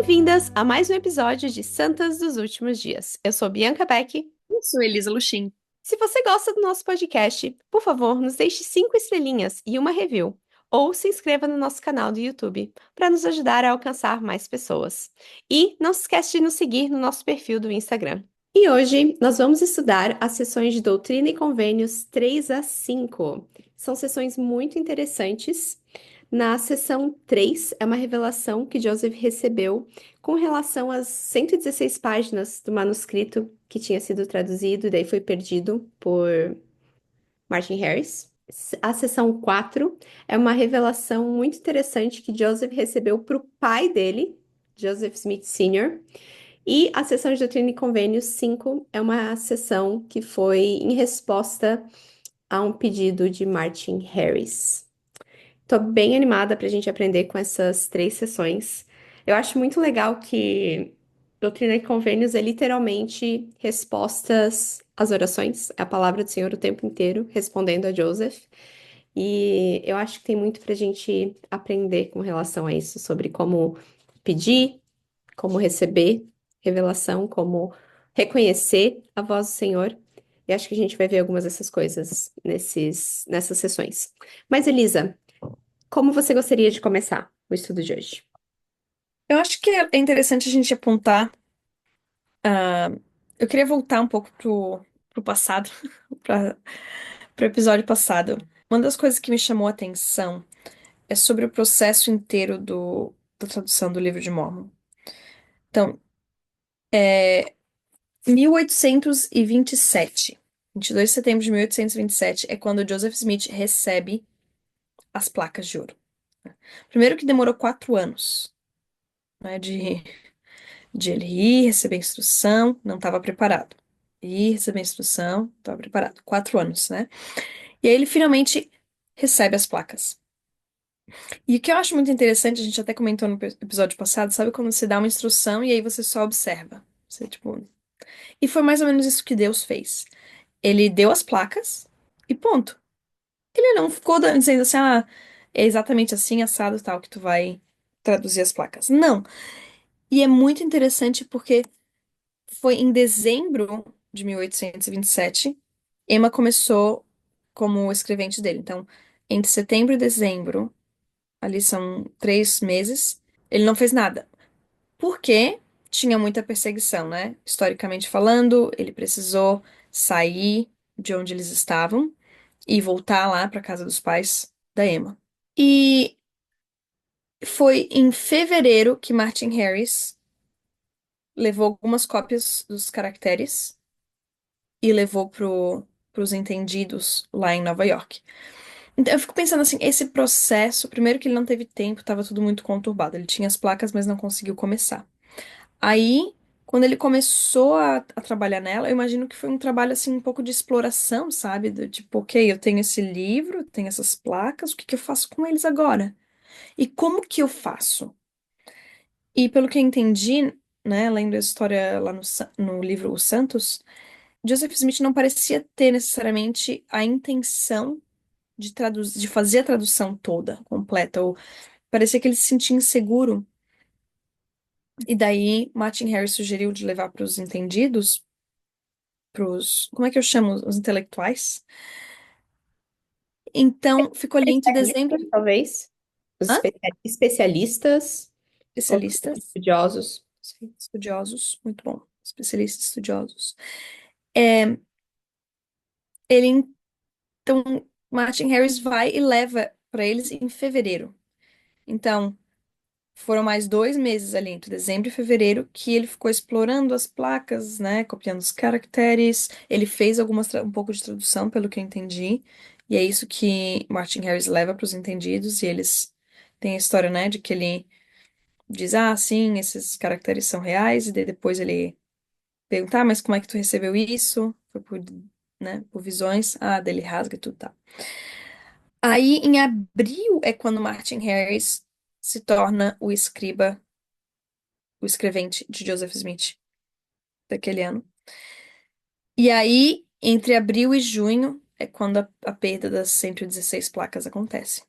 Bem-vindas a mais um episódio de Santas dos Últimos Dias. Eu sou Bianca Beck. Isso, Elisa Luxim. Se você gosta do nosso podcast, por favor, nos deixe 5 estrelinhas e uma review. Ou se inscreva no nosso canal do YouTube para nos ajudar a alcançar mais pessoas. E não se esqueça de nos seguir no nosso perfil do Instagram. E hoje nós vamos estudar as sessões de Doutrina e Convênios 3 a 5. São sessões muito interessantes. Na sessão 3 é uma revelação que Joseph recebeu com relação às 116 páginas do manuscrito que tinha sido traduzido e daí foi perdido por Martin Harris. A sessão 4 é uma revelação muito interessante que Joseph recebeu para o pai dele, Joseph Smith Sr. E a sessão de Doutrina e Convênios 5 é uma sessão que foi em resposta a um pedido de Martin Harris. Tô bem animada para a gente aprender com essas 3 sessões. Eu acho muito legal que Doutrina e Convênios é literalmente respostas às orações, é a palavra do Senhor o tempo inteiro, respondendo a Joseph. E eu acho que tem muito para a gente aprender com relação a isso, sobre como pedir, como receber revelação, como reconhecer a voz do Senhor. E acho que a gente vai ver algumas dessas coisas nessas sessões. Mas, Elisa, como você gostaria de começar o estudo de hoje? Eu acho que é interessante a gente apontar. ah, eu queria voltar um pouco pro passado, para o episódio passado. Uma das coisas que me chamou a atenção é sobre o processo inteiro da tradução do livro de Mórmon. Então, 1827, 22 de setembro de 1827, é quando Joseph Smith recebe as placas de ouro. Primeiro que demorou 4 anos, né, de ele ir, receber instrução, não estava preparado. Ir, receber instrução, estava preparado. 4 anos, né? E aí ele finalmente recebe as placas. E o que eu acho muito interessante, a gente até comentou no episódio passado, sabe quando você dá uma instrução e aí você só observa? Você, tipo... E foi mais ou menos isso que Deus fez. Ele deu as placas e ponto. Ele não ficou dizendo assim, ah, é exatamente assim, assado, tal, que tu vai traduzir as placas. Não. E é muito interessante porque foi em dezembro de 1827, Emma começou como escrevente dele. Então, entre setembro e dezembro, ali são 3 meses, ele não fez nada. Porque tinha muita perseguição, né? Historicamente falando, ele precisou sair de onde eles estavam e voltar lá para casa dos pais da Emma. E foi em fevereiro que Martin Harris levou algumas cópias dos caracteres e levou pros entendidos lá em Nova York. Então eu fico pensando assim, esse processo, primeiro que ele não teve tempo, estava tudo muito conturbado. Ele tinha as placas, mas não conseguiu começar. Aí, quando ele começou a trabalhar nela, eu imagino que foi um trabalho assim um pouco de exploração, sabe? Do tipo, ok, eu tenho esse livro, tenho essas placas, o que que eu faço com eles agora? E como que eu faço? E pelo que eu entendi, né, lendo a história lá no livro Os Santos, Joseph Smith não parecia ter necessariamente a intenção de traduzir, de fazer a tradução toda, completa, ou parecia que ele se sentia inseguro. E daí Martin Harris sugeriu de levar para os entendidos, para os, como é que eu chamo, os intelectuais? Então ficou ali entre dezembro, Especialistas, talvez. Os hã? especialistas, outros Especialistas, estudiosos. estudiosos, muito bom, especialistas estudiosos. É, ele então Martin Harris vai e leva para eles em fevereiro. Então foram mais 2 meses ali, entre dezembro e fevereiro, que ele ficou explorando as placas, né? Copiando os caracteres. Ele fez um pouco de tradução, pelo que eu entendi. E é isso que Martin Harris leva para os entendidos. E eles têm a história, né? De que ele diz, ah, sim, esses caracteres são reais. E daí depois ele pergunta, ah, mas como é que tu recebeu isso? Foi por, né, por visões. Ah, daí ele rasga e tudo, tá. Aí, em abril, é quando Martin Harris se torna o escrevente de Joseph Smith daquele ano. E aí, entre abril e junho, é quando a perda das 116 placas acontece.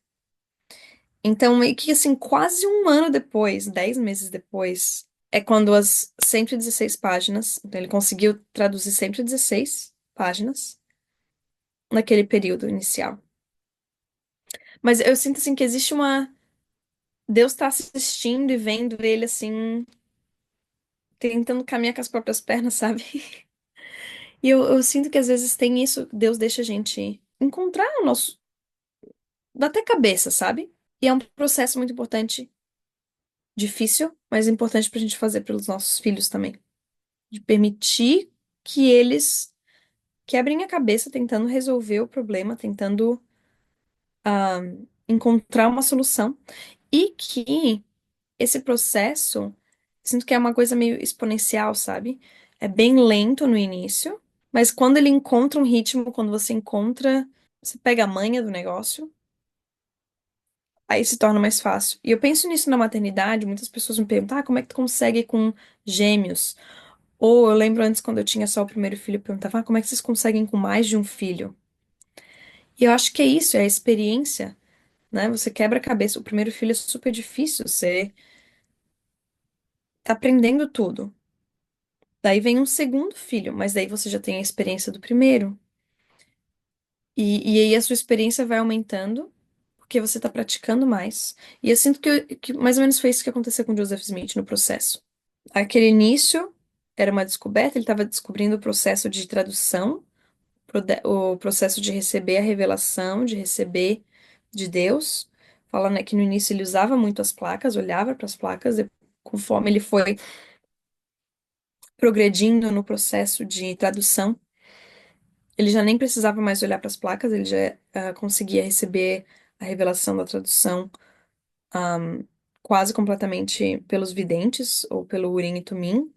Então, meio que assim, quase um ano depois, 10 meses depois, é quando as 116 páginas, então ele conseguiu traduzir 116 páginas naquele período inicial. Mas eu sinto assim que existe uma. Deus está assistindo e vendo ele assim, tentando caminhar com as próprias pernas, sabe? E eu sinto que às vezes tem isso, Deus deixa a gente encontrar o nosso. Dá até cabeça, sabe? E é um processo muito importante, difícil, mas importante pra gente fazer pelos nossos filhos também. De permitir que eles quebrem a cabeça tentando resolver o problema, tentando encontrar uma solução. E que esse processo, sinto que é uma coisa meio exponencial, sabe? É bem lento no início, mas quando ele encontra um ritmo, quando você encontra, você pega a manha do negócio, aí se torna mais fácil. E eu penso nisso na maternidade, muitas pessoas me perguntam, como é que tu consegue com gêmeos? Ou eu lembro antes, quando eu tinha só o primeiro filho, eu perguntava, como é que vocês conseguem com mais de um filho? E eu acho que é isso, é a experiência, né? Você quebra a cabeça. O primeiro filho é super difícil, você tá aprendendo tudo. Daí vem um segundo filho, mas daí você já tem a experiência do primeiro. E aí a sua experiência vai aumentando, porque você tá praticando mais. E eu sinto que mais ou menos foi isso que aconteceu com Joseph Smith no processo. Aquele início era uma descoberta, ele estava descobrindo o processo de tradução, o processo de receber a revelação, de receber de Deus. Fala, né, que no início ele usava muito as placas, olhava para as placas, e conforme ele foi progredindo no processo de tradução, ele já nem precisava mais olhar para as placas, ele já conseguia receber a revelação da tradução quase completamente pelos videntes ou pelo Urim e Tumim.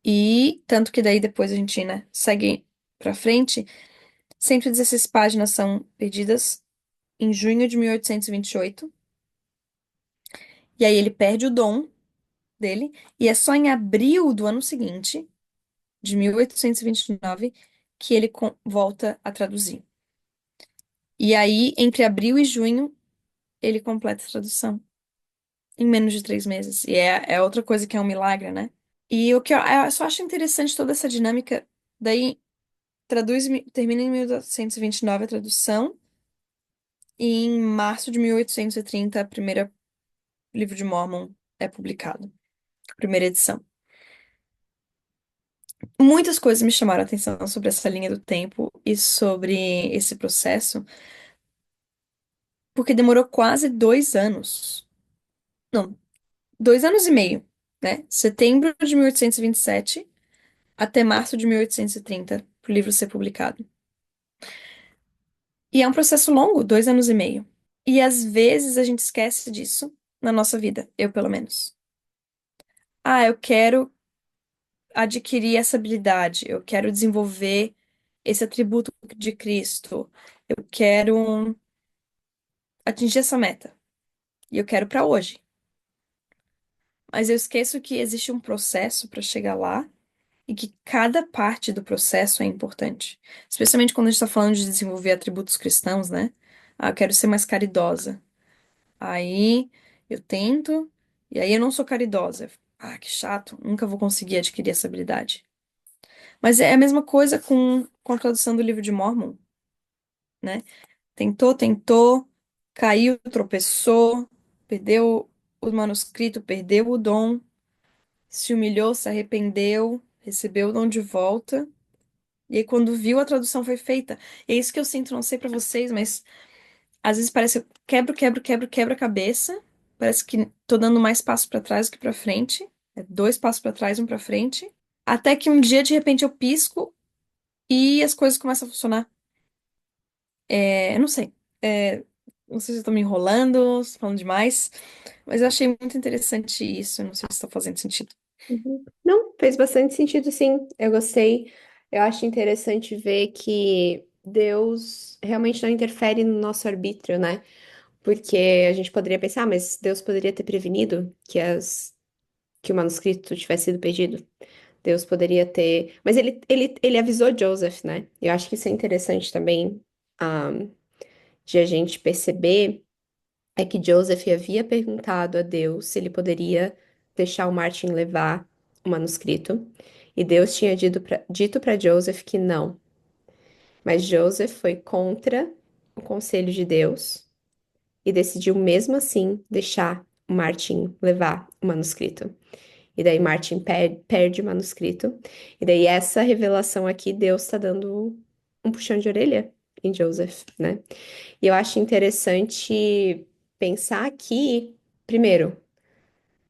E tanto que daí depois a gente, né, segue pra frente. 116 páginas são perdidas em junho de 1828. E aí ele perde o dom dele. E é só em abril do ano seguinte, de 1829, que ele volta a traduzir. E aí, entre abril e junho, ele completa a tradução. Em menos de 3 meses. E é outra coisa que é um milagre, né? E o que eu só acho interessante toda essa dinâmica. Daí termina em 1829 a tradução. E em março de 1830, a primeira livro de Mormon é publicado. A primeira edição. Muitas coisas me chamaram a atenção sobre essa linha do tempo e sobre esse processo, porque demorou quase 2 anos. Não, 2 anos e meio, né? Setembro de 1827 até março de 1830, para o livro ser publicado. E é um processo longo, 2 anos e meio. E às vezes a gente esquece disso na nossa vida, eu pelo menos. Eu quero adquirir essa habilidade, eu quero desenvolver esse atributo de Cristo, eu quero atingir essa meta. E eu quero para hoje. Mas eu esqueço que existe um processo para chegar lá e que cada parte do processo é importante. Especialmente quando a gente está falando de desenvolver atributos cristãos, né? Eu quero ser mais caridosa. Aí eu tento, e aí eu não sou caridosa. Que chato, nunca vou conseguir adquirir essa habilidade. Mas é a mesma coisa com a tradução do livro de Mormon, né? Tentou, tentou, caiu, tropeçou, perdeu o manuscrito, perdeu o dom, se humilhou, se arrependeu, recebeu o dom de volta. E aí, quando viu, a tradução foi feita. E é isso que eu sinto, não sei pra vocês, mas às vezes parece que eu quebro, quebro, quebro, quebro a cabeça. Parece que tô dando mais passos pra trás do que pra frente. É 2 passos pra trás, um pra frente. Até que um dia, de repente, eu pisco e as coisas começam a funcionar. Eu não sei. Não sei se eu tô me enrolando, se tô falando demais, mas eu achei muito interessante isso. Não sei se está fazendo sentido. Uhum. Não, fez bastante sentido, sim. Eu gostei. Eu acho interessante ver que Deus realmente não interfere no nosso arbítrio, né? Porque a gente poderia pensar, mas Deus poderia ter prevenido que o manuscrito tivesse sido perdido. Deus poderia ter. Mas ele avisou Joseph, né? Eu acho que isso é interessante também, de a gente perceber. é que Joseph havia perguntado a Deus se ele poderia deixar o Martin levar o manuscrito, e Deus tinha dito para Joseph que não, mas Joseph foi contra o conselho de Deus e decidiu mesmo assim deixar o Martin levar o manuscrito. E daí Martin perde o manuscrito. E daí essa revelação aqui, Deus está dando um puxão de orelha em Joseph, né? E eu acho interessante pensar que, primeiro,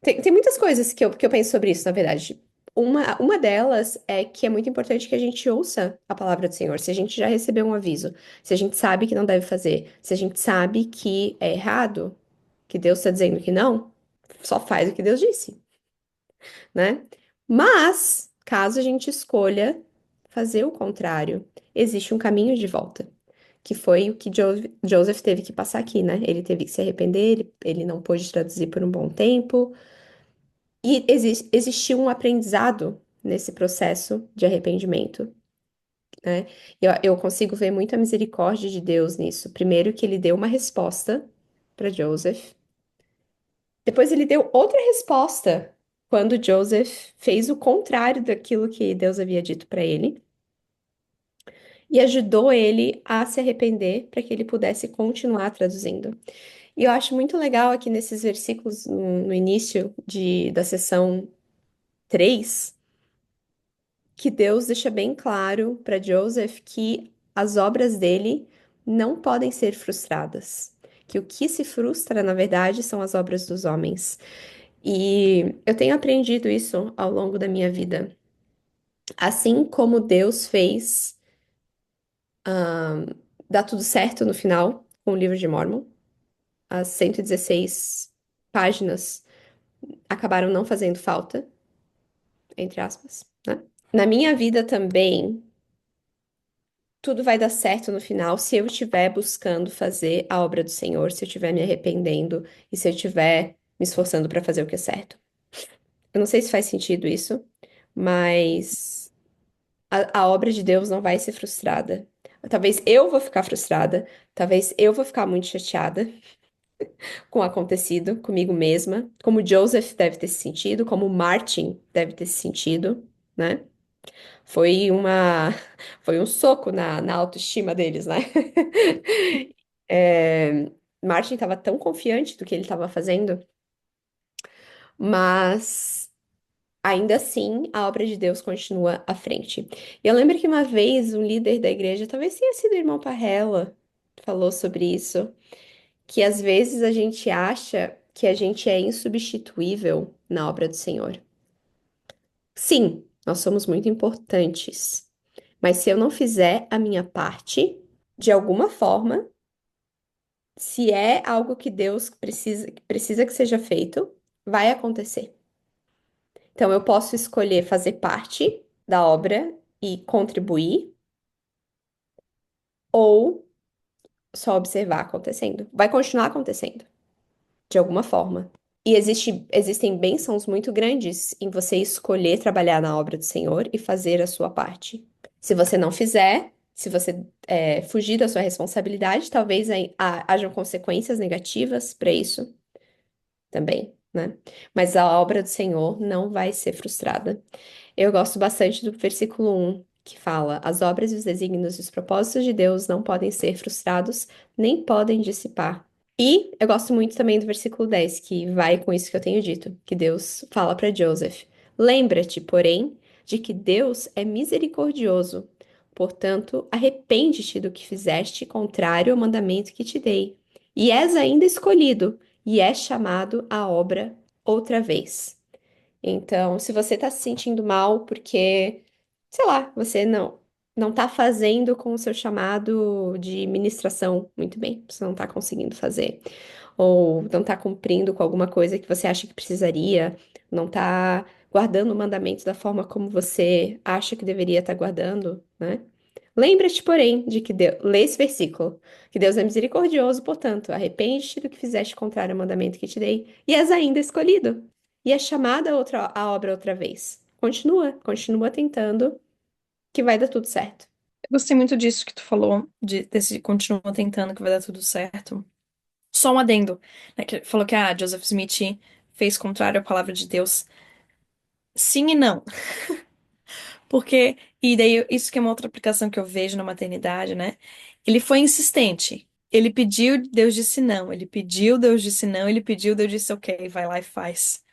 tem muitas coisas que eu penso sobre isso, na verdade. Uma delas é que é muito importante que a gente ouça a palavra do Senhor. Se a gente já recebeu um aviso, se a gente sabe que não deve fazer, se a gente sabe que é errado, que Deus está dizendo que não, só faz o que Deus disse, né? Mas, caso a gente escolha fazer o contrário, existe um caminho de volta, que foi o que Joseph teve que passar aqui, né? Ele teve que se arrepender, ele não pôde traduzir por um bom tempo, e existiu um aprendizado nesse processo de arrependimento, né? Eu consigo ver muito a misericórdia de Deus nisso. Primeiro, que ele deu uma resposta para Joseph. Depois ele deu outra resposta quando Joseph fez o contrário daquilo que Deus havia dito para ele e ajudou ele a se arrepender para que ele pudesse continuar traduzindo. E eu acho muito legal aqui nesses versículos no início da sessão 3 que Deus deixa bem claro para Joseph que as obras dele não podem ser frustradas. Que o que se frustra, na verdade, são as obras dos homens. E eu tenho aprendido isso ao longo da minha vida. Assim como Deus fez dar tudo certo no final com o livro de Mórmon, as 116 páginas acabaram não fazendo falta, entre aspas, né? Na minha vida também, tudo vai dar certo no final se eu estiver buscando fazer a obra do Senhor, se eu estiver me arrependendo e se eu estiver me esforçando para fazer o que é certo. Eu não sei se faz sentido isso, mas a obra de Deus não vai ser frustrada. Talvez eu vou ficar frustrada, talvez eu vou ficar muito chateada com o acontecido comigo mesma, como Joseph deve ter se sentido, como Martin deve ter se sentido, né? Foi uma, foi um soco na autoestima deles, né? É, Martin estava tão confiante do que ele estava fazendo, mas ainda assim, a obra de Deus continua à frente. E eu lembro que uma vez um líder da igreja, talvez tenha sido o irmão Parrella, falou sobre isso, que às vezes a gente acha que a gente é insubstituível na obra do Senhor. Sim, nós somos muito importantes, mas se eu não fizer a minha parte, de alguma forma, se é algo que Deus precisa que seja feito, vai acontecer. Então, eu posso escolher fazer parte da obra e contribuir, ou só observar acontecendo. Vai continuar acontecendo, de alguma forma. E existem bênçãos muito grandes em você escolher trabalhar na obra do Senhor e fazer a sua parte. Se você não fizer, se você fugir da sua responsabilidade, talvez hajam consequências negativas para isso também, né? Mas a obra do Senhor não vai ser frustrada. Eu gosto bastante do versículo 1, que fala: As obras e os desígnios e os propósitos de Deus não podem ser frustrados, nem podem dissipar. E eu gosto muito também do versículo 10, que vai com isso que eu tenho dito, que Deus fala para Joseph: Lembra-te, porém, de que Deus é misericordioso. Portanto, arrepende-te do que fizeste contrário ao mandamento que te dei. E és ainda escolhido, e és chamado à obra outra vez. Então, se você tá se sentindo mal porque, sei lá, você não tá fazendo com o seu chamado de ministração muito bem, você não tá conseguindo fazer, ou não tá cumprindo com alguma coisa que você acha que precisaria, não tá guardando o mandamento da forma como você acha que deveria estar guardando, né? Lembra-te, porém, de que Deus, lê esse versículo, que Deus é misericordioso, portanto, arrepende-te do que fizeste contrário ao mandamento que te dei, e és ainda escolhido, e é chamada a obra outra vez. Continua tentando, que vai dar tudo certo. Eu gostei muito disso que tu falou, desse continua tentando que vai dar tudo certo. Só um adendo, né, que falou que a Joseph Smith fez contrário à palavra de Deus. Sim e não. Porque, e daí isso que é uma outra aplicação que eu vejo na maternidade, né? Ele foi insistente. Ele pediu, Deus disse não. Ele pediu, Deus disse não. Ele pediu, Deus disse ok, vai lá e faz.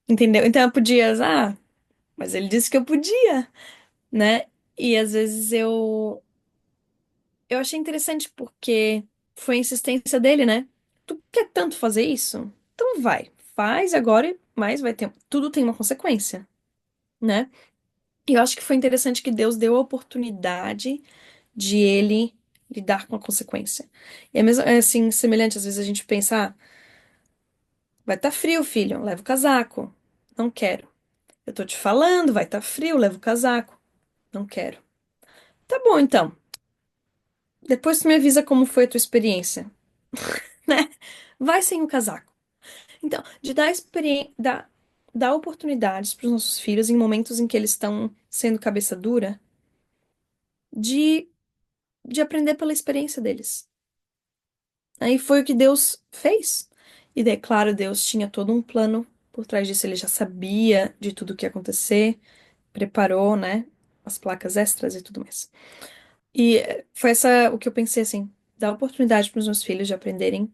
Entendeu? Então eu podia, mas ele disse que eu podia, né? E às vezes eu achei interessante porque foi a insistência dele, né? Tu quer tanto fazer isso? Então vai, faz agora, mas vai ter, tudo tem uma consequência, né? E eu acho que foi interessante que Deus deu a oportunidade de ele lidar com a consequência. E é mesmo, é assim, semelhante, às vezes a gente pensa, vai estar frio, filho, leva o casaco. Não quero. Eu tô te falando, vai estar frio, leva o casaco. Não quero. Tá bom, então. Depois tu me avisa como foi a tua experiência, né? Vai sem o casaco. Então, de dar dar oportunidades para os nossos filhos em momentos em que eles estão sendo cabeça dura, de, de aprender pela experiência deles. Aí foi o que Deus fez. E daí, claro, Deus tinha todo um plano por trás disso. Ele já sabia de tudo o que ia acontecer, preparou, né, as placas extras e tudo mais. E foi essa o que eu pensei assim, dar oportunidade para os meus filhos de aprenderem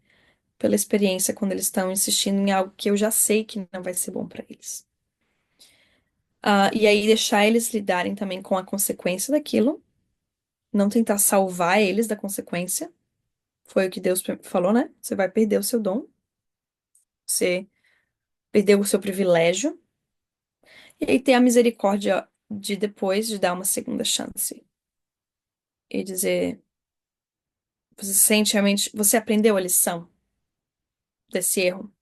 pela experiência quando eles estão insistindo em algo que eu já sei que não vai ser bom para eles. E aí deixar eles lidarem também com a consequência daquilo, não tentar salvar eles da consequência. Foi o que Deus falou, né? Você vai perder o seu dom, você perdeu o seu privilégio, e aí ter a misericórdia de depois de dar uma segunda chance e dizer, você sente realmente, você aprendeu a lição desse erro.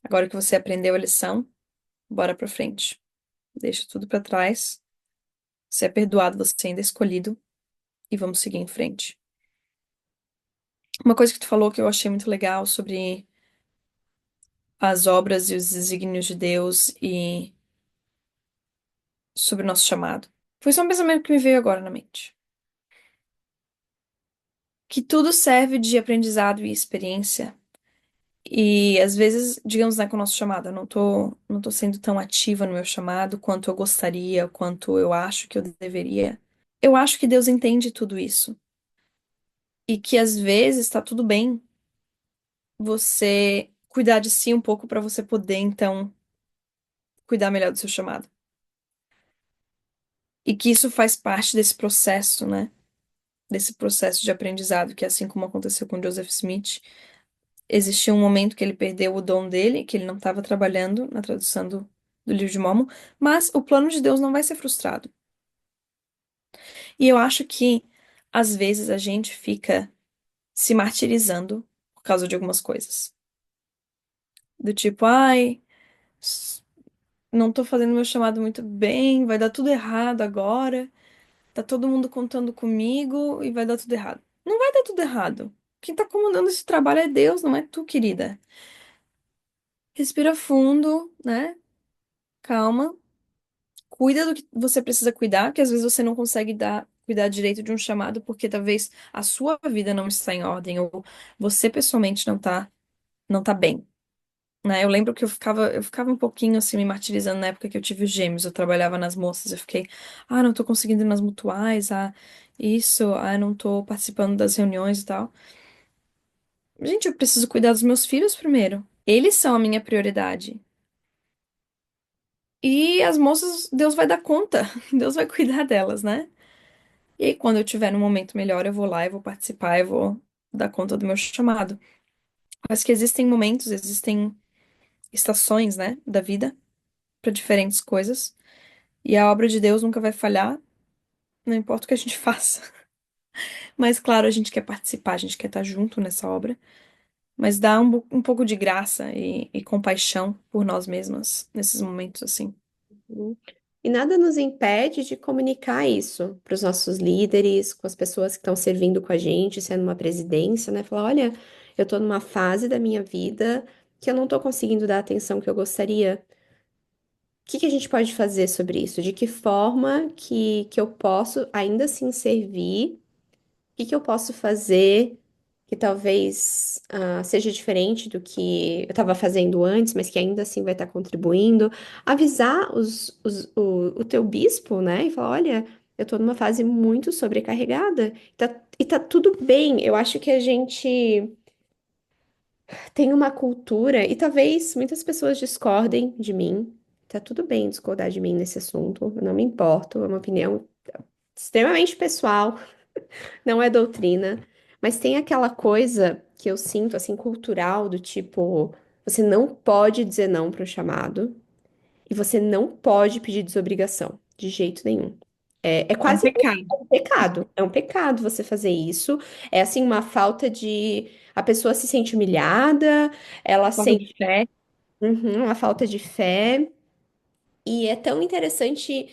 Agora que você aprendeu a lição, bora pra frente. Deixa tudo pra trás. Você é perdoado, você ainda é escolhido e vamos seguir em frente. Uma coisa que tu falou que eu achei muito legal sobre as obras e os desígnios de Deus e sobre o nosso chamado. Foi só um pensamento que me veio agora na mente. Que tudo serve de aprendizado e experiência. E às vezes, digamos, né, com o nosso chamado, eu não tô sendo tão ativa no meu chamado quanto eu gostaria, quanto eu acho que eu deveria. Eu acho que Deus entende tudo isso. E que às vezes tá tudo bem você cuidar de si um pouco para você poder, então, cuidar melhor do seu chamado. E que isso faz parte desse processo, né? Desse processo de aprendizado, que assim como aconteceu com Joseph Smith, existia um momento que ele perdeu o dom dele, que ele não estava trabalhando na tradução do livro de Mórmon, mas o plano de Deus não vai ser frustrado. E eu acho que, às vezes, a gente fica se martirizando por causa de algumas coisas. Do tipo, ai, s- não tô fazendo meu chamado muito bem, vai dar tudo errado agora, tá todo mundo contando comigo e vai dar tudo errado. Não vai dar tudo errado. Quem tá comandando esse trabalho é Deus, não é tu, querida. Respira fundo, né? Calma. Cuida do que você precisa cuidar, que às vezes você não consegue cuidar direito de um chamado porque talvez a sua vida não está em ordem ou você pessoalmente não tá bem, né? Eu lembro que eu ficava um pouquinho assim me martirizando na época que eu tive os gêmeos, eu trabalhava nas moças, eu fiquei, não tô conseguindo ir nas mutuais, isso, não tô participando das reuniões e tal. Gente, eu preciso cuidar dos meus filhos primeiro. Eles são a minha prioridade. E as moças, Deus vai dar conta, Deus vai cuidar delas, né? E aí, quando eu tiver num momento melhor, eu vou lá, eu vou participar, eu vou dar conta do meu chamado. Mas que existem momentos, existem estações, né, da vida para diferentes coisas. E a obra de Deus nunca vai falhar, não importa o que a gente faça. Mas, claro, a gente quer participar, a gente quer estar junto nessa obra. Mas dá um pouco de graça e compaixão por nós mesmas nesses momentos assim. Uhum. E nada nos impede de comunicar isso para os nossos líderes, com as pessoas que estão servindo com a gente, sendo uma presidência, né? Falar, olha, eu estou numa fase da minha vida que eu não estou conseguindo dar a atenção que eu gostaria. O que que a gente pode fazer sobre isso? De que forma que eu posso ainda assim servir? O que que eu posso fazer que talvez seja diferente do que eu estava fazendo antes, mas que ainda assim vai estar contribuindo. Avisar o teu bispo, né? E falar, olha, eu estou numa fase muito sobrecarregada. E tá tudo bem. Eu acho que a gente tem uma cultura, e talvez muitas pessoas discordem de mim. Tá tudo bem discordar de mim nesse assunto, eu não me importo, é uma opinião extremamente pessoal, não é doutrina, mas tem aquela coisa que eu sinto, assim, cultural, do tipo, você não pode dizer não para o chamado e você não pode pedir desobrigação, de jeito nenhum. É É um quase pecado. é um pecado você fazer isso. É, assim, uma falta de... A pessoa se sente humilhada, ela Falta de sente fé. uma falta de fé. E é tão interessante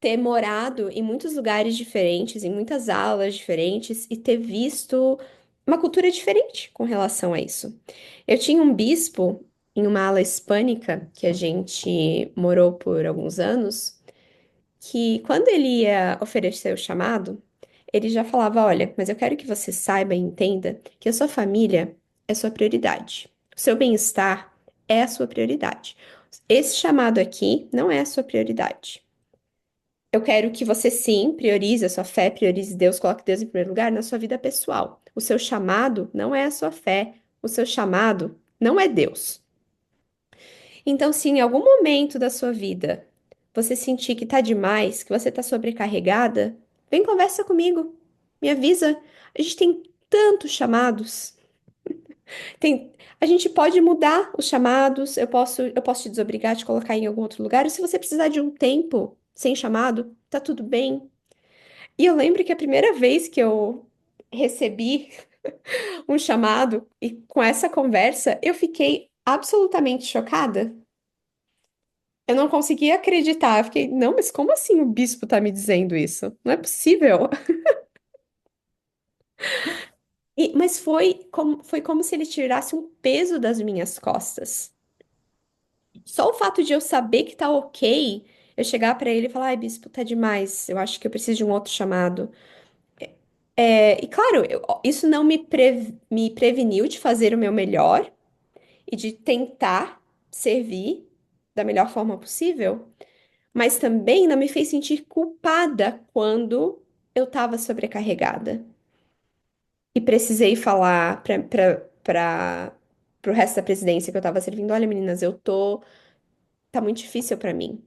ter morado em muitos lugares diferentes, em muitas aulas diferentes e ter visto uma cultura diferente com relação a isso. Eu tinha um bispo em uma ala hispânica que a gente morou por alguns anos, que quando ele ia oferecer o chamado, ele já falava: Olha, mas eu quero que você saiba e entenda que a sua família é sua prioridade. O seu bem-estar é a sua prioridade. Esse chamado aqui não é a sua prioridade. Eu quero que você sim priorize a sua fé, priorize Deus, coloque Deus em primeiro lugar na sua vida pessoal. O seu chamado não é a sua fé, o seu chamado não é Deus. Então, se em algum momento da sua vida você sentir que tá demais, que você tá sobrecarregada, vem conversa comigo. Me avisa. A gente tem tantos chamados. Tem... A gente pode mudar os chamados. Eu posso te desobrigar, te colocar em algum outro lugar. E se você precisar de um tempo sem chamado, tá tudo bem. E eu lembro que a primeira vez que eu recebi um chamado e com essa conversa, eu fiquei absolutamente chocada. Eu não conseguia acreditar. Eu fiquei, não, mas como assim o bispo tá me dizendo isso? Não é possível. Mas foi como se ele tirasse um peso das minhas costas. Só o fato de eu saber que tá ok, eu chegar pra ele e falar, ai, bispo, tá demais. Eu acho que eu preciso de um outro chamado. E claro, isso não me preveniu de fazer o meu melhor e de tentar servir da melhor forma possível. Mas também não me fez sentir culpada quando eu estava sobrecarregada e precisei falar para o resto da presidência que eu estava servindo, olha, meninas, tá muito difícil para mim.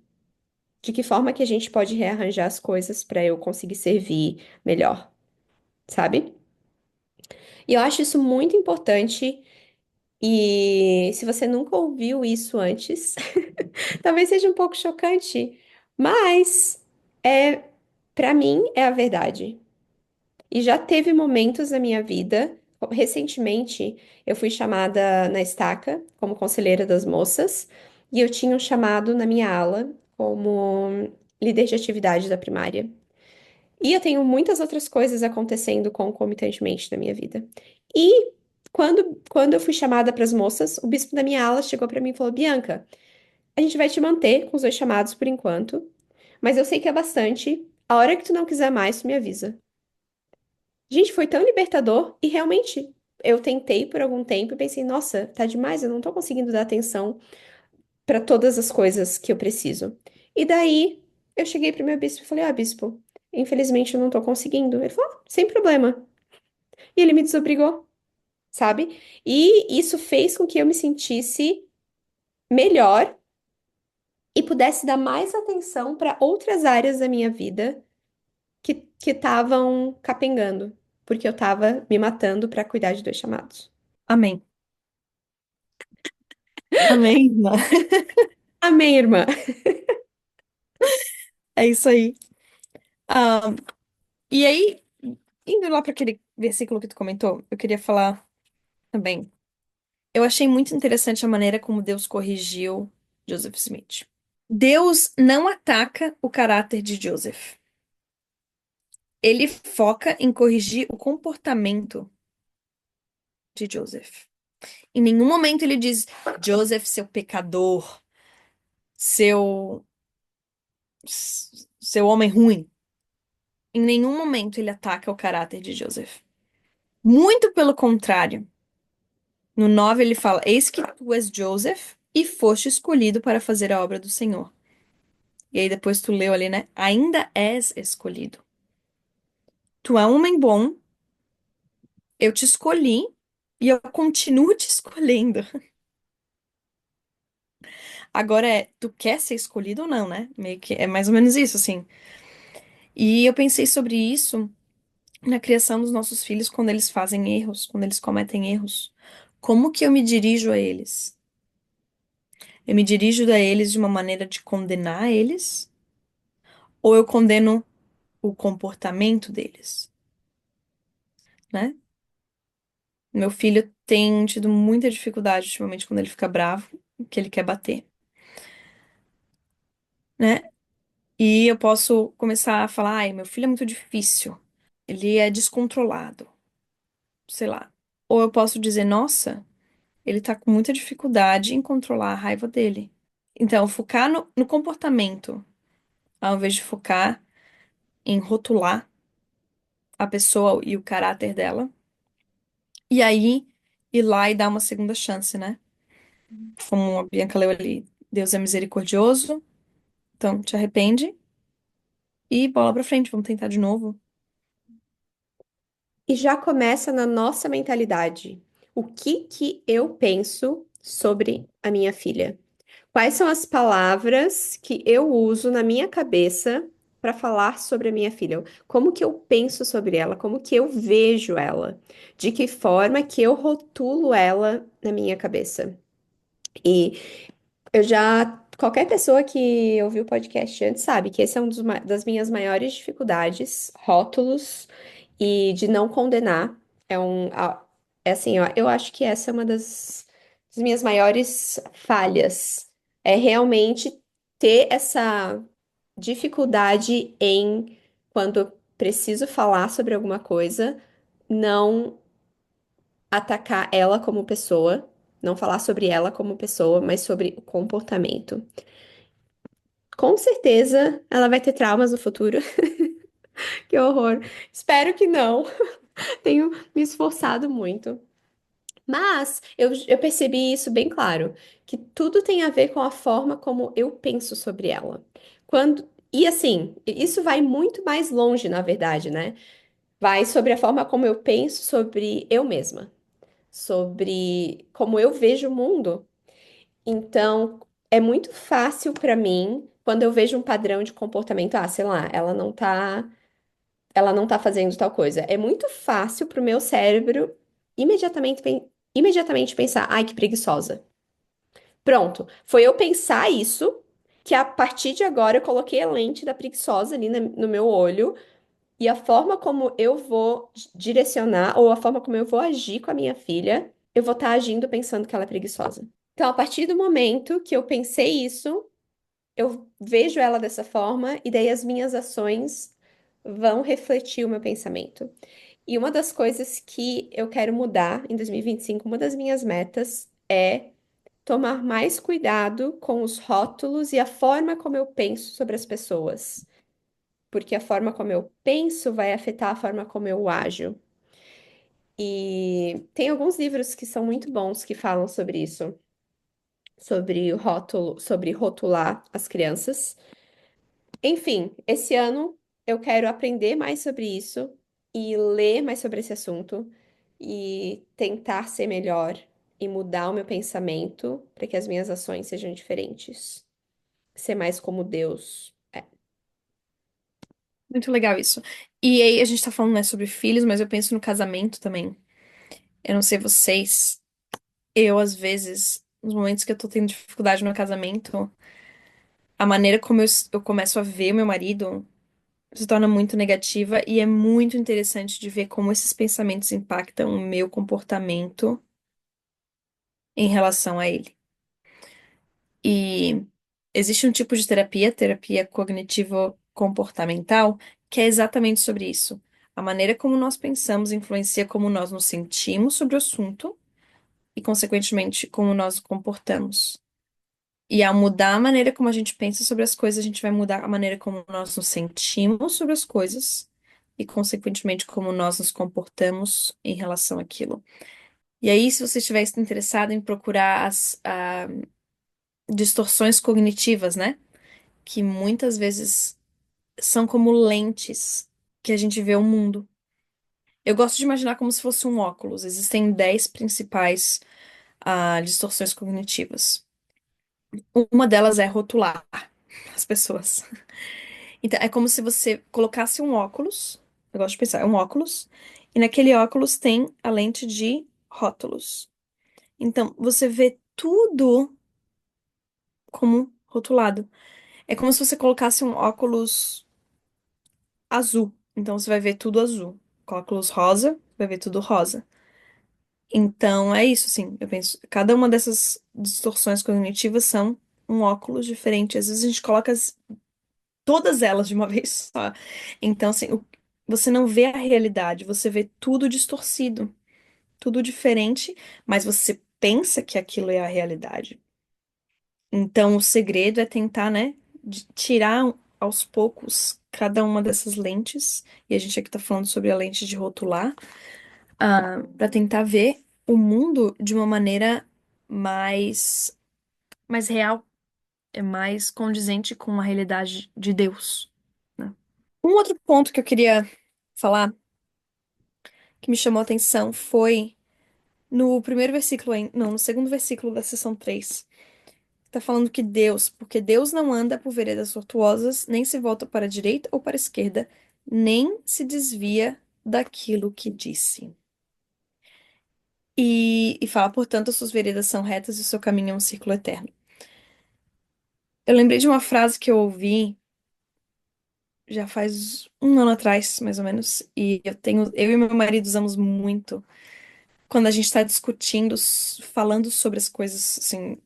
De que forma que a gente pode rearranjar as coisas para eu conseguir servir melhor, sabe? E eu acho isso muito importante. E se você nunca ouviu isso antes, talvez seja um pouco chocante, mas é, para mim é a verdade. E já teve momentos na minha vida, recentemente eu fui chamada na estaca como conselheira das moças, e eu tinha um chamado na minha ala como líder de atividade da primária. E eu tenho muitas outras coisas acontecendo concomitantemente na minha vida. E quando eu fui chamada para as moças, o bispo da minha ala chegou para mim e falou: Bianca, a gente vai te manter com os dois chamados por enquanto, mas eu sei que é bastante. A hora que tu não quiser mais, tu me avisa. Gente, foi tão libertador e realmente eu tentei por algum tempo e pensei, nossa, tá demais, eu não tô conseguindo dar atenção para todas as coisas que eu preciso. E daí eu cheguei pro meu bispo e falei, ah, bispo, infelizmente eu não tô conseguindo. Ele falou, "Ah, sem problema." E ele me desobrigou, sabe? E isso fez com que eu me sentisse melhor e pudesse dar mais atenção para outras áreas da minha vida que estavam capengando, porque eu tava me matando para cuidar de dois chamados. Amém. Amém, irmã. Amém, irmã. É isso aí. Ah, e aí, indo lá para aquele versículo que tu comentou, eu queria falar também. Eu achei muito interessante a maneira como Deus corrigiu Joseph Smith. Deus não ataca o caráter de Joseph. Ele foca em corrigir o comportamento de Joseph. Em nenhum momento ele diz, Joseph, seu pecador, seu, seu homem ruim. Em nenhum momento ele ataca o caráter de Joseph. Muito pelo contrário. No 9 ele fala: Eis que tu és Joseph e foste escolhido para fazer a obra do Senhor. E aí depois tu leu ali, né? Ainda és escolhido. Tu é um homem bom, eu te escolhi e eu continuo te escolhendo. Agora tu quer ser escolhido ou não, né? Meio que é mais ou menos isso, assim. E eu pensei sobre isso na criação dos nossos filhos quando eles fazem erros, quando eles cometem erros. Como que eu me dirijo a eles? Eu me dirijo a eles de uma maneira de condenar eles, ou eu condeno o comportamento deles, né? Meu filho tem tido muita dificuldade ultimamente quando ele fica bravo, que ele quer bater, né? E eu posso começar a falar, ai, meu filho é muito difícil, ele é descontrolado, sei lá. Ou eu posso dizer, nossa, ele tá com muita dificuldade em controlar a raiva dele. Então, focar no comportamento, ao invés de focar em rotular a pessoa e o caráter dela. E aí, ir lá e dar uma segunda chance, né? Como a Bianca leu ali, Deus é misericordioso, então te arrepende e bola pra frente, vamos tentar de novo. E já começa na nossa mentalidade. O que que eu penso sobre a minha filha? Quais são as palavras que eu uso na minha cabeça para falar sobre a minha filha? Como que eu penso sobre ela? Como que eu vejo ela? De que forma que eu rotulo ela na minha cabeça? E eu já. Qualquer pessoa que ouviu o podcast antes sabe que esse é das minhas maiores dificuldades, rótulos e de não condenar. É assim, ó, eu acho que essa é uma das minhas maiores falhas. É realmente ter essa dificuldade em, quando eu preciso falar sobre alguma coisa, não atacar ela como pessoa, não falar sobre ela como pessoa, mas sobre o comportamento. Com certeza ela vai ter traumas no futuro. Que horror. Espero que não. Tenho me esforçado muito. Mas eu percebi isso bem claro, que tudo tem a ver com a forma como eu penso sobre ela. E assim, isso vai muito mais longe, na verdade, né? Vai sobre a forma como eu penso sobre eu mesma, sobre como eu vejo o mundo. Então, é muito fácil para mim, quando eu vejo um padrão de comportamento, ah, sei lá, ela não tá fazendo tal coisa. É muito fácil pro meu cérebro imediatamente, imediatamente pensar, ai, que preguiçosa. Pronto, foi eu pensar isso que a partir de agora eu coloquei a lente da preguiçosa ali no meu olho e a forma como eu vou direcionar ou a forma como eu vou agir com a minha filha, eu vou estar agindo pensando que ela é preguiçosa. Então, a partir do momento que eu pensei isso, eu vejo ela dessa forma e daí as minhas ações vão refletir o meu pensamento. E uma das coisas que eu quero mudar em 2025, uma das minhas metas é tomar mais cuidado com os rótulos e a forma como eu penso sobre as pessoas, porque a forma como eu penso vai afetar a forma como eu ajo. E tem alguns livros que são muito bons que falam sobre isso, sobre o rótulo, sobre rotular as crianças. Enfim, esse ano eu quero aprender mais sobre isso e ler mais sobre esse assunto e tentar ser melhor e mudar o meu pensamento para que as minhas ações sejam diferentes. Ser mais como Deus. É. Muito legal isso. E aí a gente tá falando, né, sobre filhos, mas eu penso no casamento também. Eu não sei vocês, eu às vezes, nos momentos que eu tô tendo dificuldade no casamento, a maneira como eu começo a ver meu marido se torna muito negativa e é muito interessante de ver como esses pensamentos impactam o meu comportamento em relação a ele. E existe um tipo de terapia, terapia cognitivo-comportamental, que é exatamente sobre isso. A maneira como nós pensamos influencia como nós nos sentimos sobre o assunto e, consequentemente, como nós nos comportamos. E ao mudar a maneira como a gente pensa sobre as coisas, a gente vai mudar a maneira como nós nos sentimos sobre as coisas, e, consequentemente, como nós nos comportamos em relação àquilo. E aí, se você estiver interessado em procurar as distorções cognitivas, né? Que muitas vezes são como lentes que a gente vê o mundo. Eu gosto de imaginar como se fosse um óculos. Existem 10 principais distorções cognitivas. Uma delas é rotular as pessoas. Então, é como se você colocasse um óculos. Eu gosto de pensar, é um óculos. E naquele óculos tem a lente de rótulos. Então, você vê tudo como rotulado. É como se você colocasse um óculos azul. Então, você vai ver tudo azul. Com óculos rosa, vai ver tudo rosa. Então, é isso, sim. Eu penso, cada uma dessas distorções cognitivas são um óculos diferente. Às vezes a gente coloca todas elas de uma vez só. Então, assim, você não vê a realidade, você vê tudo distorcido, tudo diferente, mas você pensa que aquilo é a realidade. Então, o segredo é tentar, né, tirar aos poucos cada uma dessas lentes, e a gente aqui tá falando sobre a lente de rotular, para tentar ver o mundo de uma maneira mais real, é mais condizente com a realidade de Deus, né? Um outro ponto que eu queria falar, que me chamou a atenção, foi no primeiro versículo, não, no segundo versículo da seção 3. Tá falando que Deus, porque Deus não anda por veredas tortuosas, nem se volta para a direita ou para a esquerda, nem se desvia daquilo que disse. E fala, portanto, as suas veredas são retas e o seu caminho é um círculo eterno. Eu lembrei de uma frase que eu ouvi já faz um ano atrás, mais ou menos, e eu e meu marido usamos muito quando a gente está discutindo, falando sobre as coisas, assim,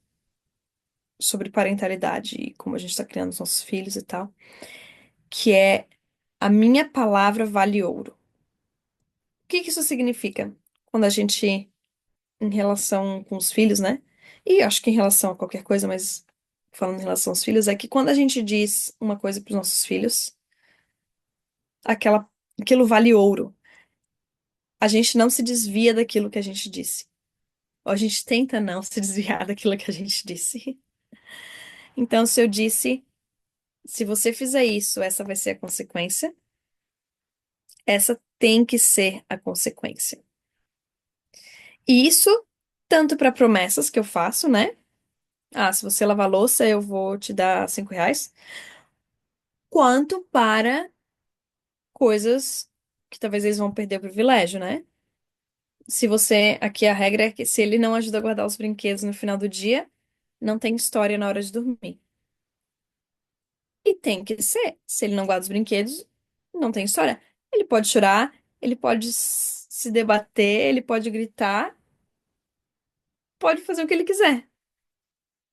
sobre parentalidade e como a gente está criando os nossos filhos e tal, que é a minha palavra vale ouro. O que que isso significa? Quando a gente, em relação com os filhos, né? E acho que em relação a qualquer coisa, mas falando em relação aos filhos, é que quando a gente diz uma coisa para os nossos filhos, aquilo vale ouro. A gente não se desvia daquilo que a gente disse. Ou a gente tenta não se desviar daquilo que a gente disse. Então, se eu disse, se você fizer isso, essa vai ser a consequência, essa tem que ser a consequência. E isso, tanto para promessas que eu faço, né? Ah, se você lavar a louça, eu vou te dar R$ 5, quanto para coisas que talvez eles vão perder o privilégio, né? Se você, aqui a regra é que se ele não ajuda a guardar os brinquedos no final do dia, não tem história na hora de dormir. E tem que ser. Se ele não guarda os brinquedos, não tem história. Ele pode chorar, ele pode se debater, ele pode gritar, pode fazer o que ele quiser.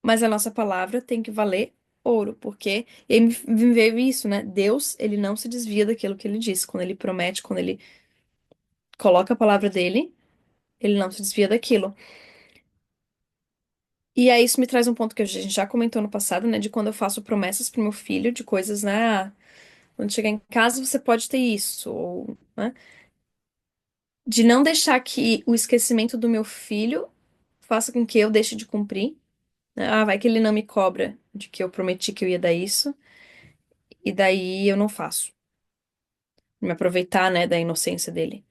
Mas a nossa palavra tem que valer ouro, porque e aí me veio isso, né? Deus, ele não se desvia daquilo que ele disse. Quando ele promete, quando ele coloca a palavra dele, ele não se desvia daquilo. E aí isso me traz um ponto que a gente já comentou no passado, né? De quando eu faço promessas pro meu filho de coisas, né? Quando chegar em casa, você pode ter isso, ou, né? De não deixar que o esquecimento do meu filho faça com que eu deixe de cumprir, né? Ah, vai que ele não me cobra de que eu prometi que eu ia dar isso, e daí eu não faço. Me aproveitar, né, da inocência dele.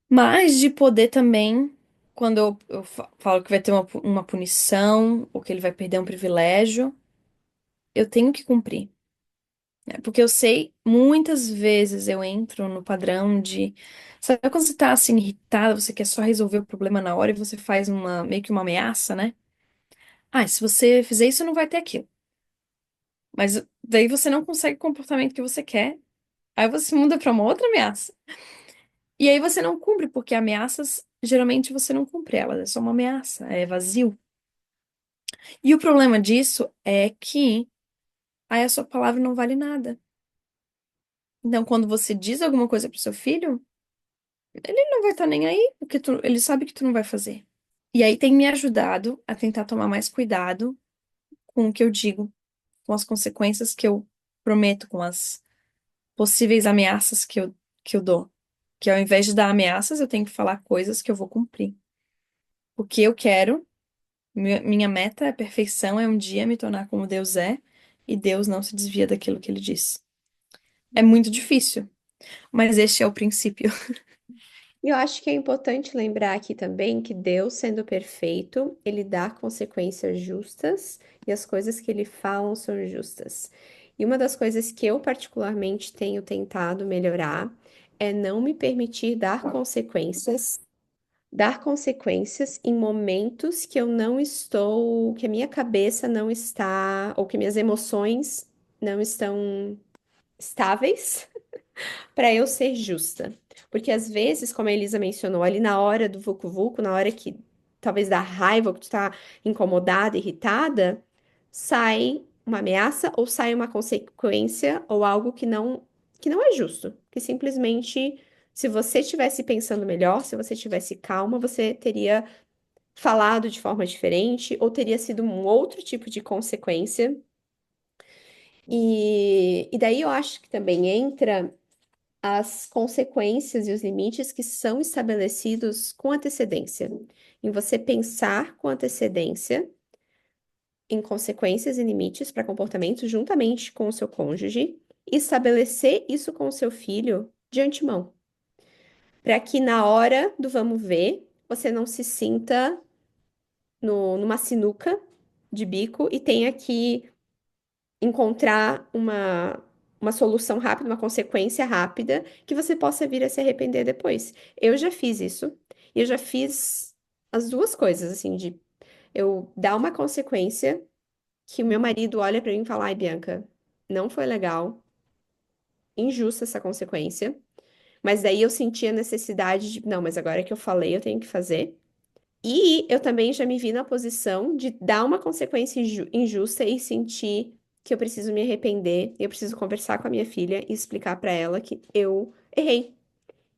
Mas de poder também, quando eu falo que vai ter uma punição, ou que ele vai perder um privilégio, eu tenho que cumprir, né? Porque eu sei, muitas vezes eu entro no padrão de. Sabe quando você tá assim irritada, você quer só resolver o problema na hora e você faz meio que uma ameaça, né? Ah, se você fizer isso, não vai ter aquilo. Mas daí você não consegue o comportamento que você quer, aí você muda pra uma outra ameaça. E aí você não cumpre, porque ameaças, geralmente você não cumpre elas, é só uma ameaça, é vazio. E o problema disso é que aí a sua palavra não vale nada. Então, quando você diz alguma coisa pro seu filho, ele não vai estar nem aí, porque ele sabe que tu não vai fazer. E aí tem me ajudado a tentar tomar mais cuidado com o que eu digo, com as consequências que eu prometo, com as possíveis ameaças que eu dou. Que ao invés de dar ameaças, eu tenho que falar coisas que eu vou cumprir. O que eu quero, minha meta é perfeição, é um dia me tornar como Deus é, e Deus não se desvia daquilo que ele diz. É muito difícil, mas este é o princípio. E eu acho que é importante lembrar aqui também que Deus, sendo perfeito, ele dá consequências justas e as coisas que ele fala são justas. E uma das coisas que eu particularmente tenho tentado melhorar é não me permitir dar consequências em momentos que eu não estou, que a minha cabeça não está, ou que minhas emoções não estão estáveis para eu ser justa. Porque às vezes, como a Elisa mencionou, ali na hora do vucu-vucu, na hora que talvez dá raiva, ou que tu tá incomodada, irritada, sai uma ameaça ou sai uma consequência ou algo que não é justo. Que simplesmente, se você estivesse pensando melhor, se você estivesse calma, você teria falado de forma diferente ou teria sido um outro tipo de consequência. E daí eu acho que também entra as consequências e os limites que são estabelecidos com antecedência. Em você pensar com antecedência em consequências e limites para comportamentos juntamente com o seu cônjuge e estabelecer isso com o seu filho de antemão, para que na hora do vamos ver, você não se sinta numa sinuca de bico e tenha que encontrar uma solução rápida, uma consequência rápida, que você possa vir a se arrepender depois. Eu já fiz isso, e eu já fiz as duas coisas, assim, de eu dar uma consequência que o meu marido olha pra mim e fala, ai, Bianca, não foi legal, injusta essa consequência, mas daí eu senti a necessidade de, não, mas agora que eu falei, eu tenho que fazer. E eu também já me vi na posição de dar uma consequência injusta e sentir que eu preciso me arrepender, eu preciso conversar com a minha filha e explicar pra ela que eu errei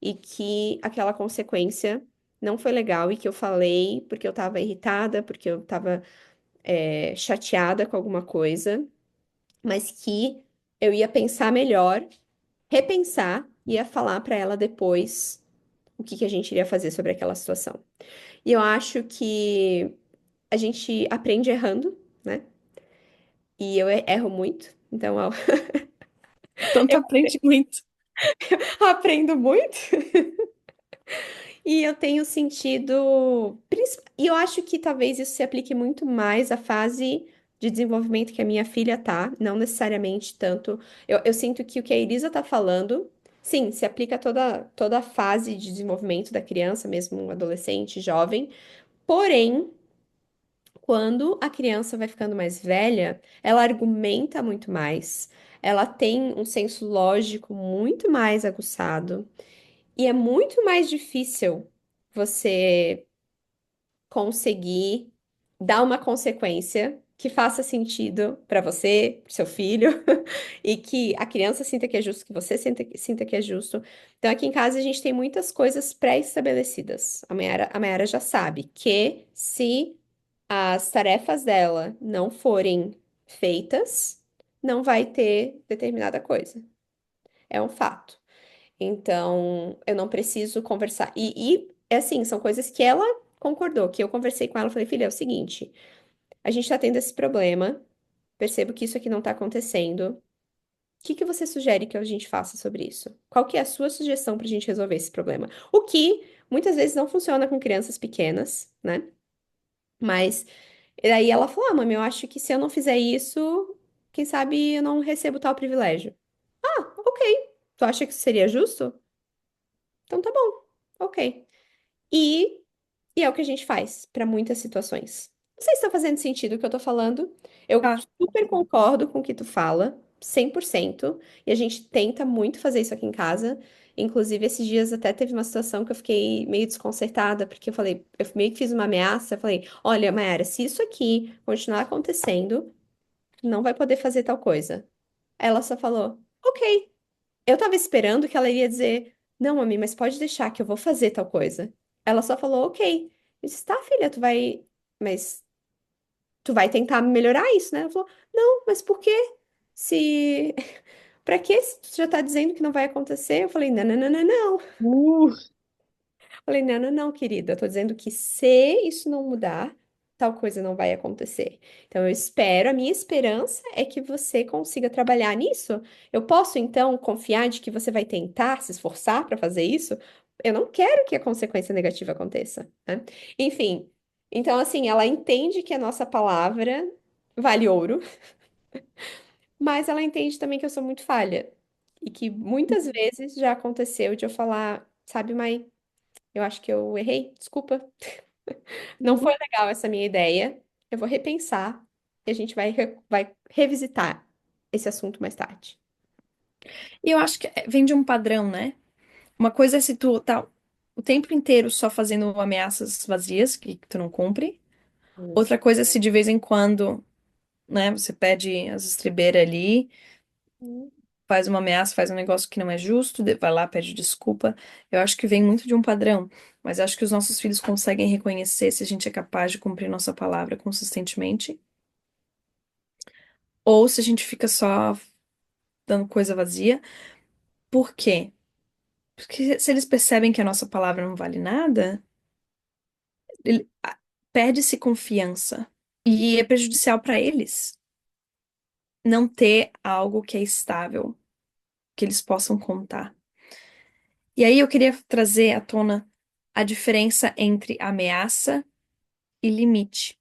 e que aquela consequência não foi legal e que eu falei porque eu tava irritada, porque eu tava chateada com alguma coisa, mas que eu ia pensar melhor, repensar e ia falar pra ela depois o que que a gente iria fazer sobre aquela situação. E eu acho que a gente aprende errando, né? E eu erro muito, então eu Então tu aprende muito. aprendo muito. E eu tenho sentido. E eu acho que talvez isso se aplique muito mais à fase de desenvolvimento que a minha filha tá, não necessariamente tanto. Eu sinto que o que a Elisa tá falando, sim, se aplica a toda a fase de desenvolvimento da criança, mesmo um adolescente, jovem. Porém, quando a criança vai ficando mais velha, ela argumenta muito mais, ela tem um senso lógico muito mais aguçado, e é muito mais difícil você conseguir dar uma consequência que faça sentido para você, pro seu filho, e que a criança sinta que é justo, que você sinta que é justo. Então, aqui em casa, a gente tem muitas coisas pré-estabelecidas. A Mayara já sabe que se as tarefas dela não forem feitas, não vai ter determinada coisa. É um fato. Então, eu não preciso conversar. É assim, são coisas que ela concordou, que eu conversei com ela, falei, filha, é o seguinte, a gente tá tendo esse problema, percebo que isso aqui não tá acontecendo. O que que você sugere que a gente faça sobre isso? Qual que é a sua sugestão pra gente resolver esse problema? O que muitas vezes não funciona com crianças pequenas, né? Mas e aí ela falou: Ah, mãe, eu acho que se eu não fizer isso, quem sabe eu não recebo tal privilégio. Ah, ok. Tu acha que isso seria justo? Então tá bom. Ok. E, e é o que a gente faz para muitas situações. Não sei se está fazendo sentido o que eu tô falando. Eu Tá. super concordo com o que tu fala, 100%. E a gente tenta muito fazer isso aqui em casa. Inclusive, esses dias até teve uma situação que eu fiquei meio desconcertada, porque eu falei, eu meio que fiz uma ameaça. Eu falei: Olha, Mayara, se isso aqui continuar acontecendo, tu não vai poder fazer tal coisa. Ela só falou: Ok. Eu tava esperando que ela iria dizer: Não, mami, mas pode deixar que eu vou fazer tal coisa. Ela só falou: Ok. Eu disse: Tá, filha, tu vai. Mas tu vai tentar melhorar isso, né? Ela falou: Não, mas por quê? Se. pra que se tu já tá dizendo que não vai acontecer? Eu falei, não, não, não, não, não. Uh. Falei, não, não, não, querida. Eu tô dizendo que se isso não mudar, tal coisa não vai acontecer. Então, eu espero, a minha esperança é que você consiga trabalhar nisso. Eu posso, então, confiar de que você vai tentar se esforçar para fazer isso? Eu não quero que a consequência negativa aconteça, né? Enfim, então, assim, ela entende que a nossa palavra vale ouro, mas ela entende também que eu sou muito falha. E que muitas vezes já aconteceu de eu falar, sabe, mãe, eu acho que eu errei, desculpa. Não foi legal essa minha ideia. Eu vou repensar e a gente vai revisitar esse assunto mais tarde. E eu acho que vem de um padrão, né? Uma coisa é se tu tá o tempo inteiro só fazendo ameaças vazias que tu não cumpre. Isso. Outra coisa é se de vez em quando, né, você pede as estribeiras ali, faz uma ameaça, faz um negócio que não é justo, vai lá, pede desculpa. Eu acho que vem muito de um padrão, mas acho que os nossos filhos conseguem reconhecer se a gente é capaz de cumprir nossa palavra consistentemente, ou se a gente fica só dando coisa vazia. Por quê? Porque se eles percebem que a nossa palavra não vale nada, perde-se confiança. E é prejudicial para eles não ter algo que é estável, que eles possam contar. E aí eu queria trazer à tona a diferença entre ameaça e limite.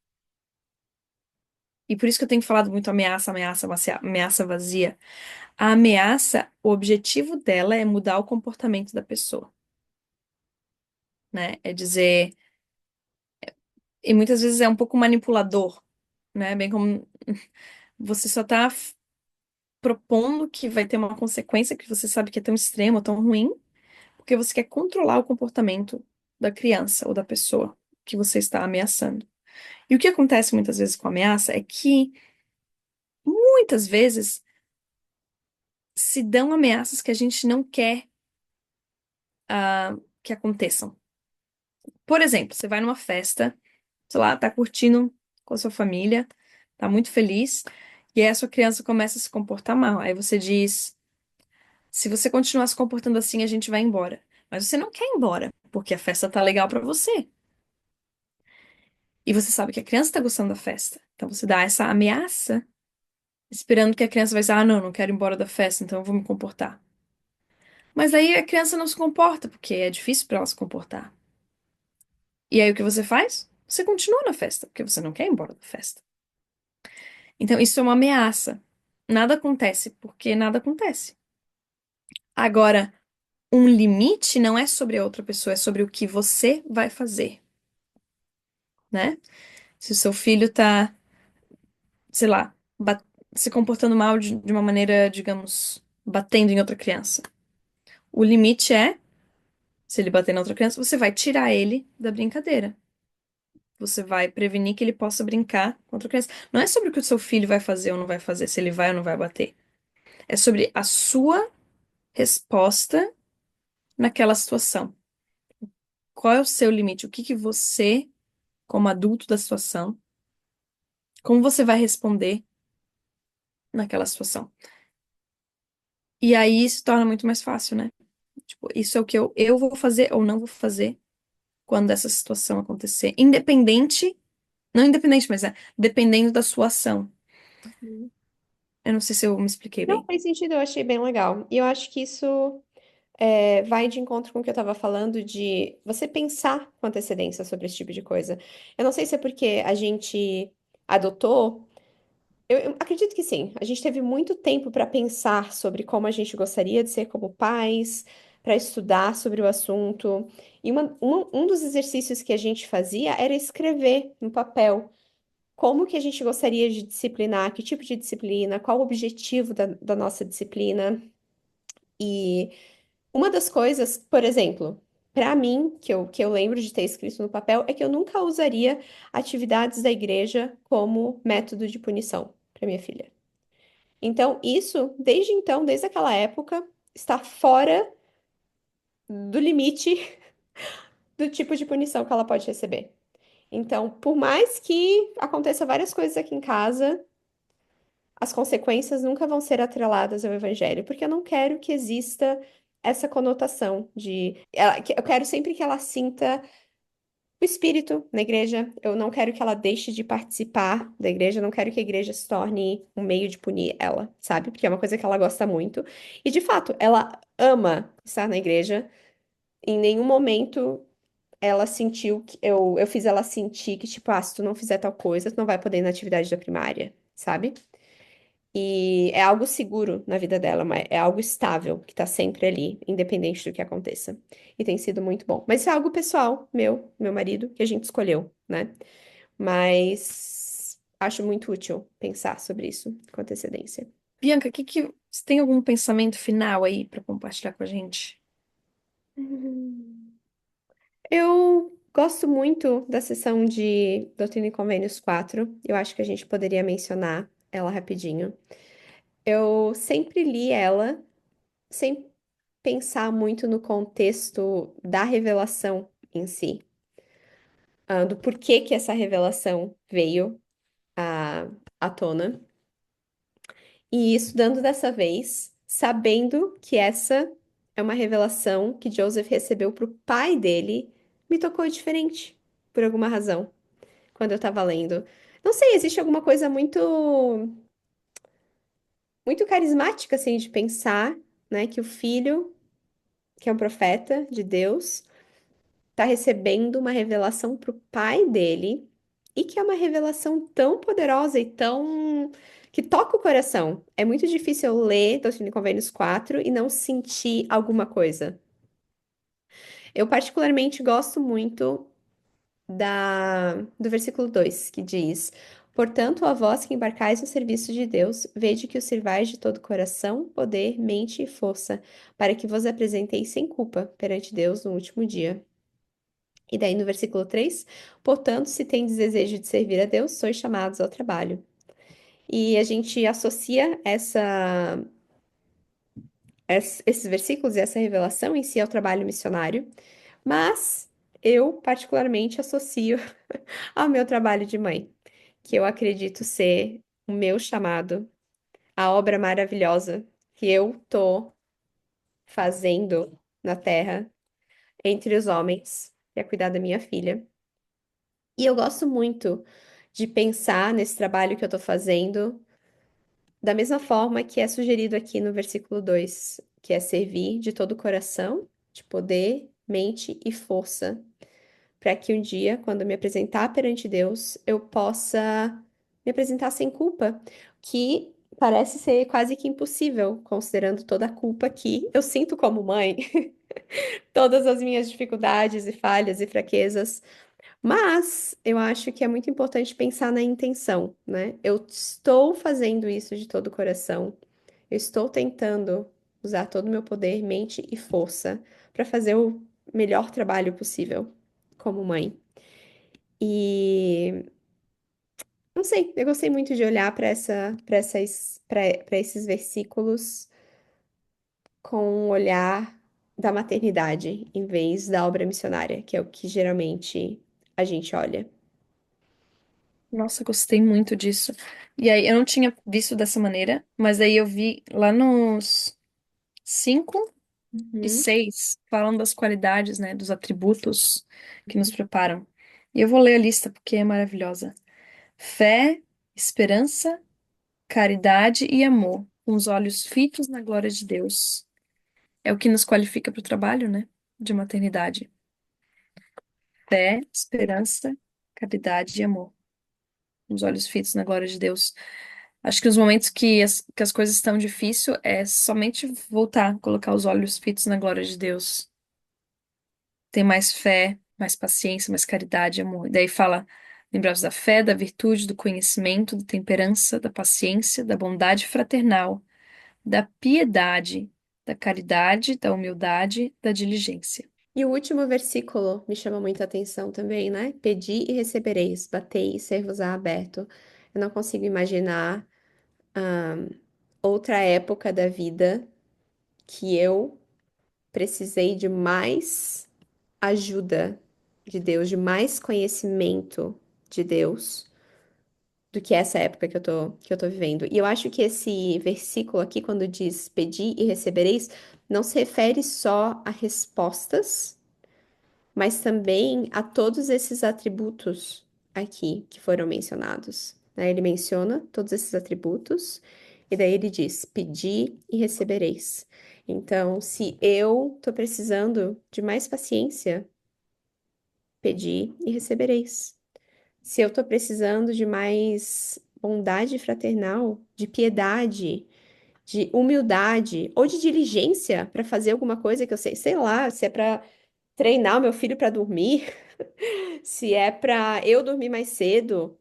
E por isso que eu tenho falado muito ameaça, ameaça, ameaça vazia. A ameaça, o objetivo dela é mudar o comportamento da pessoa, né? É dizer, e muitas vezes é um pouco manipulador, né? Bem como você só tá propondo que vai ter uma consequência que você sabe que é tão extrema, tão ruim, porque você quer controlar o comportamento da criança ou da pessoa que você está ameaçando. E o que acontece muitas vezes com a ameaça é que muitas vezes se dão ameaças que a gente não quer que aconteçam. Por exemplo, você vai numa festa, sei lá, tá curtindo com a sua família, tá muito feliz, e aí a sua criança começa a se comportar mal. Aí você diz: se você continuar se comportando assim, a gente vai embora. Mas você não quer ir embora, porque a festa tá legal pra você. E você sabe que a criança tá gostando da festa. Então você dá essa ameaça, esperando que a criança vai dizer: ah, não, não quero ir embora da festa, então eu vou me comportar. Mas aí a criança não se comporta, porque é difícil pra ela se comportar. E aí o que você faz? Você continua na festa, porque você não quer ir embora da festa. Então isso é uma ameaça. Nada acontece porque nada acontece. Agora, um limite não é sobre a outra pessoa, é sobre o que você vai fazer, né? Se o seu filho tá, sei lá, se comportando mal de uma maneira, digamos, batendo em outra criança. O limite é, se ele bater na outra criança, você vai tirar ele da brincadeira. Você vai prevenir que ele possa brincar com outra criança. Não é sobre o que o seu filho vai fazer ou não vai fazer, se ele vai ou não vai bater. É sobre a sua resposta naquela situação. Qual é o seu limite? O que que você, como adulto da situação, como você vai responder naquela situação? E aí se torna muito mais fácil, né? Tipo, isso é o que eu vou fazer ou não vou fazer quando essa situação acontecer. Independente, não independente, mas é dependendo da sua ação. Uhum. Eu não sei se eu me expliquei Não, bem. faz sentido, eu achei bem legal. E eu acho que isso vai de encontro com o que eu estava falando de você pensar com antecedência sobre esse tipo de coisa. Eu não sei se é porque a gente adotou. Eu acredito que sim. A gente teve muito tempo para pensar sobre como a gente gostaria de ser como pais, para estudar sobre o assunto. E um dos exercícios que a gente fazia era escrever no papel como que a gente gostaria de disciplinar, que tipo de disciplina, qual o objetivo da nossa disciplina. E uma das coisas, por exemplo, para mim, que eu lembro de ter escrito no papel, é que eu nunca usaria atividades da igreja como método de punição para minha filha. Então, isso, desde então, desde aquela época, está fora do limite do tipo de punição que ela pode receber. Então, por mais que aconteça várias coisas aqui em casa, as consequências nunca vão ser atreladas ao evangelho, porque eu não quero que exista essa conotação eu quero sempre que ela sinta o espírito na igreja. Eu não quero que ela deixe de participar da igreja, eu não quero que a igreja se torne um meio de punir ela, sabe? Porque é uma coisa que ela gosta muito. E de fato, ela ama estar na igreja. Em nenhum momento ela sentiu que eu fiz ela sentir que, tipo, se tu não fizer tal coisa, tu não vai poder ir na atividade da primária, sabe? E é algo seguro na vida dela, mas é algo estável, que tá sempre ali, independente do que aconteça. E tem sido muito bom. Mas isso é algo pessoal, meu marido, que a gente escolheu, né? Mas acho muito útil pensar sobre isso com antecedência. Bianca, você tem algum pensamento final aí para compartilhar com a gente? Hum. Eu gosto muito da sessão de Doutrina e Convênios 4. Eu acho que a gente poderia mencionar ela rapidinho. Eu sempre li ela sem pensar muito no contexto da revelação em si, do porquê que essa revelação veio à tona. E estudando dessa vez, sabendo que essa é uma revelação que Joseph recebeu pro pai dele, me tocou diferente, por alguma razão, quando eu tava lendo. Não sei, existe alguma coisa muito carismática assim de pensar, né, que o filho, que é um profeta de Deus, tá recebendo uma revelação pro pai dele, e que é uma revelação tão poderosa e tão que toca o coração. É muito difícil eu ler Doutrina e Convênios 4 e não sentir alguma coisa. Eu particularmente gosto muito do versículo 2 que diz: Portanto, a vós que embarcais no serviço de Deus, vede que o sirvais de todo coração, poder, mente e força, para que vos apresenteis sem culpa perante Deus no último dia. E daí no versículo 3, portanto, se tendes desejo de servir a Deus, sois chamados ao trabalho. E a gente associa esses versículos e essa revelação em si ao trabalho missionário, mas eu particularmente associo ao meu trabalho de mãe, que eu acredito ser o meu chamado, a obra maravilhosa que eu tô fazendo na Terra entre os homens, que é cuidar da minha filha. E eu gosto muito de pensar nesse trabalho que eu estou fazendo, da mesma forma que é sugerido aqui no versículo 2, que é servir de todo o coração, de poder, mente e força, para que um dia, quando eu me apresentar perante Deus, eu possa me apresentar sem culpa, que parece ser quase que impossível, considerando toda a culpa que eu sinto como mãe, todas as minhas dificuldades e falhas e fraquezas. Mas eu acho que é muito importante pensar na intenção, né? Eu estou fazendo isso de todo o coração. Eu estou tentando usar todo o meu poder, mente e força para fazer o melhor trabalho possível como mãe. E não sei, eu gostei muito de olhar para esses versículos com um olhar da maternidade em vez da obra missionária, que é o que geralmente a gente olha. Nossa, gostei muito disso. E aí, eu não tinha visto dessa maneira, mas aí eu vi lá nos 5 e Uhum. 6 falando das qualidades, né, dos atributos que nos preparam. E eu vou ler a lista porque é maravilhosa. Fé, esperança, caridade e amor, com os olhos fitos na glória de Deus. É o que nos qualifica para o trabalho, né, de maternidade. Fé, esperança, caridade e amor, com os olhos fitos na glória de Deus. Acho que os momentos que as coisas estão difíceis é somente voltar, colocar os olhos fitos na glória de Deus. Ter mais fé, mais paciência, mais caridade, amor. E daí fala, lembrados da fé, da virtude, do conhecimento, da temperança, da paciência, da bondade fraternal, da piedade, da caridade, da humildade, da diligência. E o último versículo me chama muita atenção também, né? Pedi e recebereis, batei e ser-vos-á aberto. Eu não consigo imaginar outra época da vida que eu precisei de mais ajuda de Deus, de mais conhecimento de Deus, do que essa época que eu tô vivendo. E eu acho que esse versículo aqui, quando diz pedi e recebereis, não se refere só a respostas, mas também a todos esses atributos aqui que foram mencionados, né? Ele menciona todos esses atributos, e daí ele diz: pedi e recebereis. Então, se eu tô precisando de mais paciência, pedi e recebereis. Se eu tô precisando de mais bondade fraternal, de piedade, de humildade ou de diligência para fazer alguma coisa que eu sei lá, se é para treinar o meu filho para dormir, se é para eu dormir mais cedo,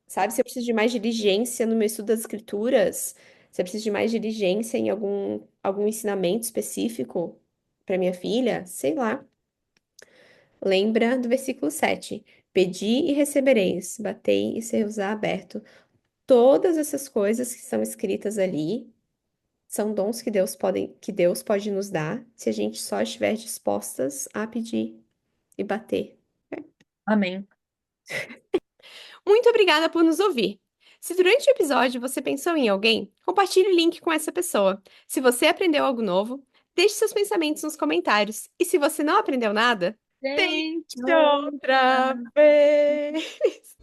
sabe? Se eu preciso de mais diligência no meu estudo das escrituras, se eu preciso de mais diligência em algum ensinamento específico para minha filha, sei lá. Lembra do versículo 7. Pedi e recebereis, batei e ser-vos-á aberto. Todas essas coisas que são escritas ali são dons que Deus pode nos dar se a gente só estiver dispostas a pedir e bater. Amém. Muito obrigada por nos ouvir. Se durante o episódio você pensou em alguém, compartilhe o link com essa pessoa. Se você aprendeu algo novo, deixe seus pensamentos nos comentários. E se você não aprendeu nada, tente Gente, outra vez.